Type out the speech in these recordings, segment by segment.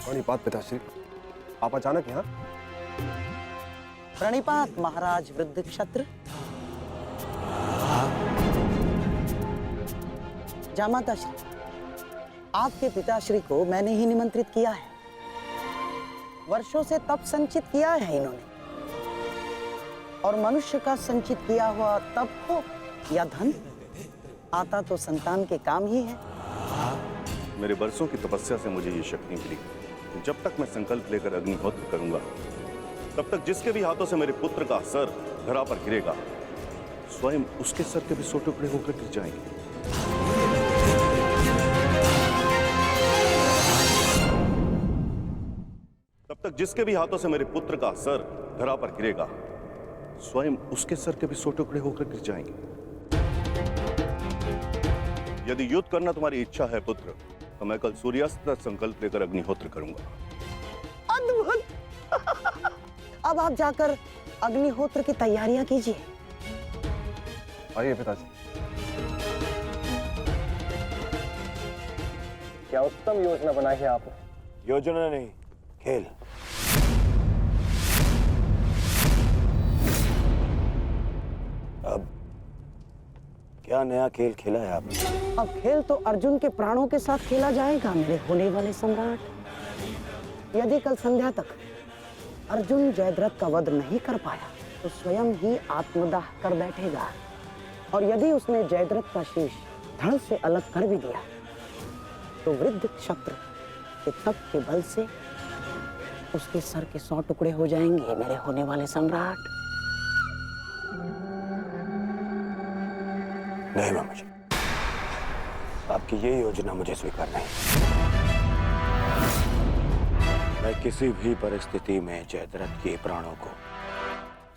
प्रणिपात पिताश्री, आप अचानक यहाँ? प्रणिपात महाराज वृद्ध क्षत्र। जामाता श्री, आपके पिताश्री को मैंने ही निमंत्रित किया है। वर्षों से तप संचित किया है इन्होंने, और मनुष्य का संचित किया हुआ तप हो या धन, आता तो संतान के काम ही है। मेरे वर्षों की तपस्या से मुझे ये शक्ति मिली। जब तक मैं संकल्प लेकर अग्निहोत्र करूंगा, तब तक जिसके भी हाथों से मेरे पुत्र का सर धरा पर गिरेगा, स्वयं उसके सर के भी 100 टुकड़े होकर गिर जाएंगे। तब तक जिसके भी हाथों से मेरे पुत्र का सर धरा पर गिरेगा, स्वयं उसके सर के भी 100 टुकड़े होकर गिर जाएंगे। यदि युद्ध करना तुम्हारी इच्छा है पुत्र, तो मैं कल सूर्यास्त तक संकल्प लेकर अग्निहोत्र करूंगा। अद्भुत! अब आप जाकर अग्निहोत्र की तैयारियां कीजिए। आइए पिताजी। क्या उत्तम योजना बनाई है आपने। योजना नहीं, खेल। अब क्या नया खेल खेला है आपने? अब खेल तो अर्जुन के प्राणों के साथ खेला जाएगा मेरे होने वाले सम्राट। यदि कल संध्या तक अर्जुन जयद्रथ का वध नहीं कर पाया, तो स्वयं ही आत्मदाह कर बैठेगा, और यदि उसने जयद्रथ का शीश धड़ से अलग कर भी दिया, तो वृद्ध क्षत्र के तप के बल से उसके सर के 100 टुकड़े हो जाएंगे मेरे होने वाले सम्राट। नहीं मामा जी, आपकी ये योजना मुझे स्वीकार नहीं। मैं किसी भी परिस्थिति में जयद्रथ के प्राणों को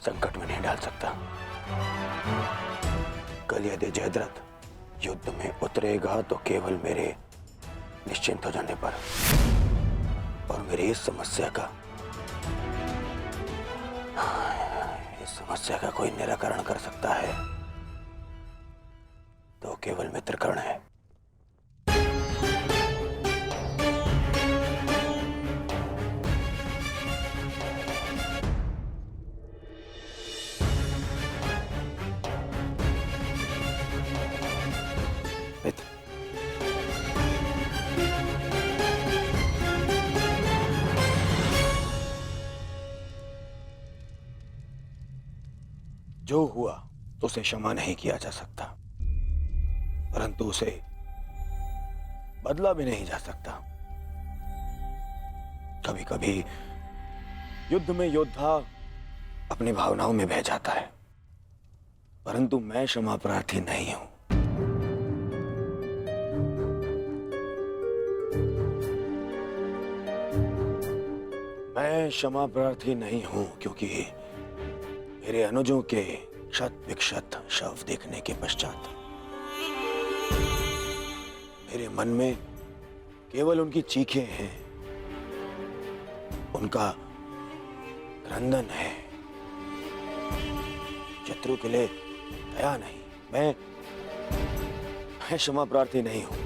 संकट में नहीं डाल सकता। कल यदि जयद्रथ युद्ध में उतरेगा, तो केवल मेरे निश्चिंत हो जाने पर, और मेरी इस समस्या का कोई निराकरण कर सकता है तो केवल मित्र कर्ण है। मित्र, जो हुआ उसे क्षमा नहीं किया जा सकता, परंतु उसे बदला भी नहीं जा सकता। कभी कभी युद्ध में योद्धा अपनी भावनाओं में बह जाता है, परंतु मैं क्षमा प्रार्थी नहीं हूं। मैं क्षमा प्रार्थी नहीं हूं क्योंकि मेरे अनुजों के शत विक्षत शव देखने के पश्चात मेरे मन में केवल उनकी चीखें हैं, उनका क्रंदन है। शत्रु के लिए दया नहीं। मैं क्षमा प्रार्थी नहीं हूं।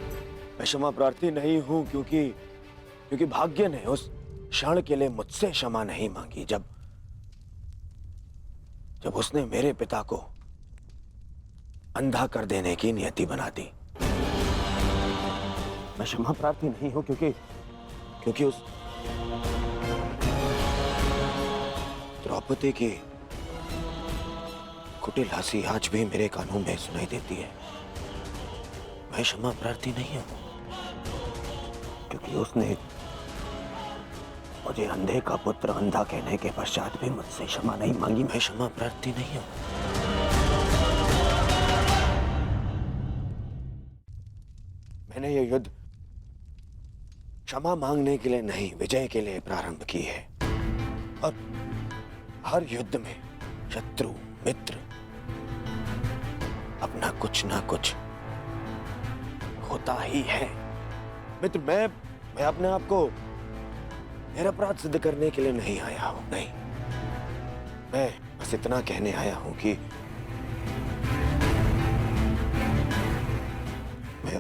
मैं क्षमा प्रार्थी नहीं हूं क्योंकि भाग्य ने उस क्षण के लिए मुझसे क्षमा नहीं मांगी जब उसने मेरे पिता को अंधा कर देने की नियति बना दी। मैं क्षमा प्रार्थी नहीं हूं क्योंकि उस द्रौपदी की कुटिल हंसी आज भी मेरे कानों में सुनाई देती है। मैं क्षमा प्रार्थी नहीं हूं क्योंकि उसने मुझे अंधे का पुत्र अंधा कहने के पश्चात भी मुझसे क्षमा नहीं मांगी। मैं क्षमा प्रार्थी नहीं हूं। मैंने ये युद्ध क्षमा मांगने के लिए नहीं, विजय के लिए प्रारंभ की है, और हर युद्ध में शत्रु मित्र अपना कुछ ना कुछ होता ही है। मित्र, मैं अपने आप को निरपराध सिद्ध करने के लिए नहीं आया हूं। नहीं, मैं बस इतना कहने आया हूं कि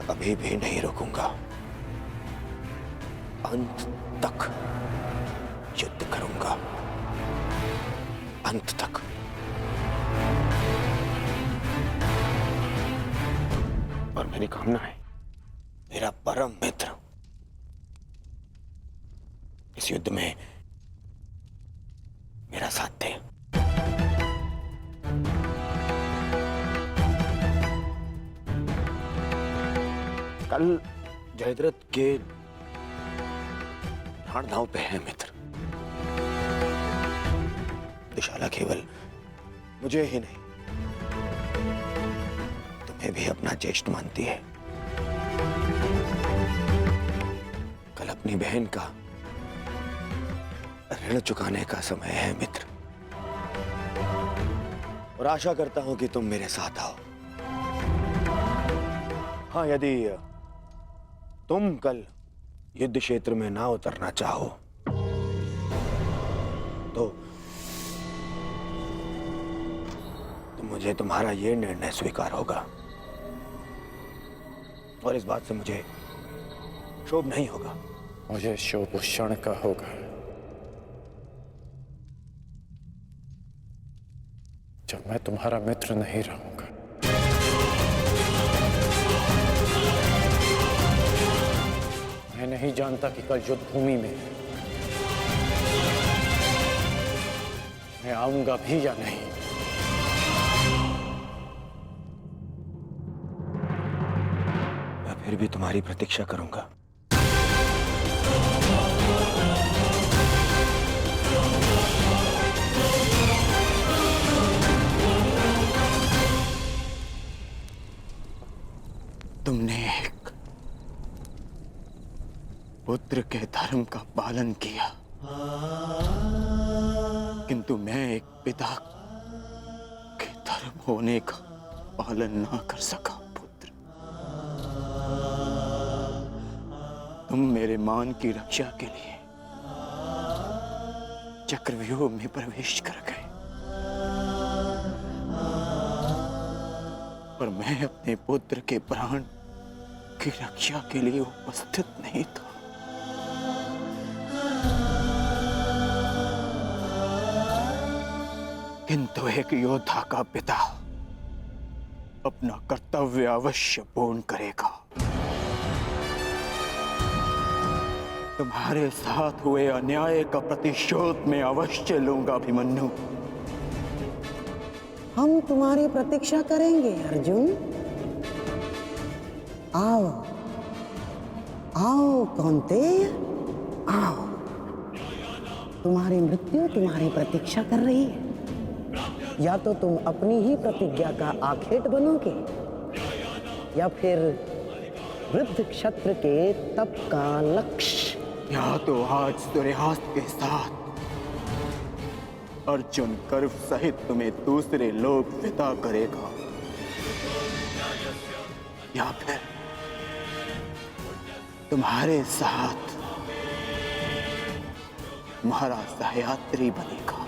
अभी भी नहीं रुकूंगा। अंत तक युद्ध करूंगा, अंत तक। और मेरी कामना है मेरा परम मित्र इस युद्ध में मेरा साथ दे। कल जयद्रथ के प्राण दांव पे है मित्र। दिशाला केवल मुझे ही नहीं, तुम्हें भी अपना ज्येष्ठ मानती है। कल अपनी बहन का ऋण चुकाने का समय है मित्र, और आशा करता हूं कि तुम मेरे साथ आओ। हाँ, यदि तुम कल युद्ध क्षेत्र में ना उतरना चाहो तो मुझे तुम्हारा यह निर्णय स्वीकार होगा, और इस बात से मुझे शोभ नहीं होगा। मुझे शोभ उस क्षण का होगा जब मैं तुम्हारा मित्र नहीं रहूंगा। मैं नहीं जानता कि कल युद्ध भूमि में मैं आऊंगा भी या नहीं। मैं फिर भी तुम्हारी प्रतीक्षा करूंगा। तुमने एक पुत्र के धर्म का पालन किया, किंतु मैं एक पिता के धर्म होने का पालन ना कर सका। पुत्र, तुम मेरे मान की रक्षा के लिए चक्रव्यूह में प्रवेश कर गए, पर मैं अपने पुत्र के प्राण की रक्षा के लिए उपस्थित नहीं था। किंतु एक योद्धा का पिता अपना कर्तव्य अवश्य पूर्ण करेगा। तुम्हारे साथ हुए अन्याय का प्रतिशोध मैं अवश्य लूंगा अभिमन्यु। हम तुम्हारी प्रतीक्षा करेंगे अर्जुन। आओ आओ कौन्तेय, आओ। तुम्हारी मृत्यु तुम्हारी प्रतीक्षा कर रही है। या तो तुम अपनी ही प्रतिज्ञा का आखेट बनोगे, या फिर वृद्ध क्षत्र के तप का लक्ष्य। या तो आज सूर्यास्त के साथ अर्जुन गर्व सहित तुम्हें दूसरे लोक विदा करेगा, या फिर तुम्हारे साथ तुम्हारा सहयात्री बनेगा।